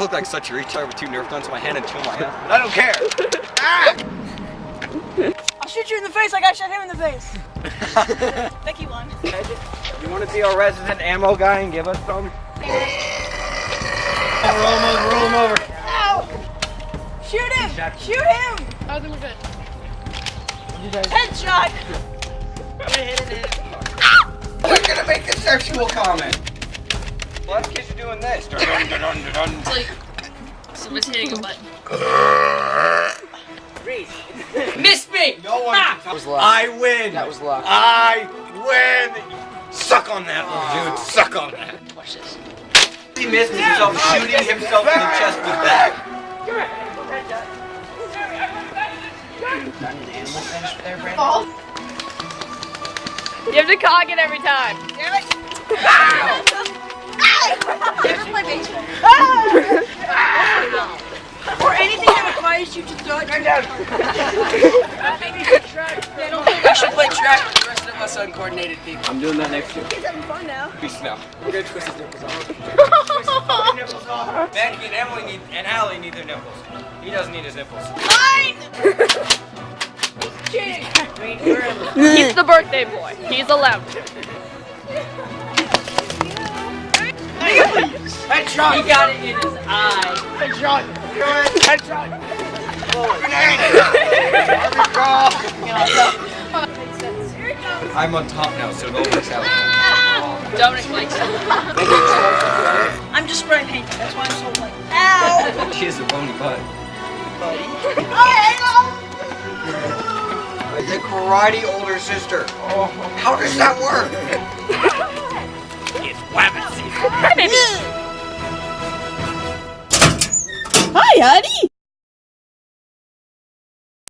look like such a retard with 2 Nerf guns in my hand and 2 in my hand. But I don't care. Ah! I'll shoot you in the face like I shot him in the face. Becky won. You want to be our resident ammo guy and give us some? Roll him over. Ow! Shoot him! Shoot him! I think we're good. Headshot! We're gonna make a sexual comment. Well, that's because you're doing this. Dun, dun, dun, dun, dun. It's like someone's hitting a button. Missed me! No one Ah! can tell. I win. That was luck. I win. Suck on that, little dude. Suck on that. Watch this. He missed himself shooting himself in the chest with that. You have to cock it every time. Damn it! Play baseball. Or anything that requires you to throw it. They don't think I should play track with the rest of us uncoordinated people. I'm doing that next year. He's having fun now. Peace now. We're gonna twist his nipples off. Becky and Emily and Allie need their nipples. He doesn't need his nipples. Mine! He's the birthday boy. He's allowed to. Headshot! He got it in his eye. Headshot! Headshot! I'm on top now, so it all works out. Dominic likes it. I'm just spray painting. That's why I'm so white. Ow! She has a bony butt. The karate older sister. How does that work? It's Hi, baby. Hi, honey!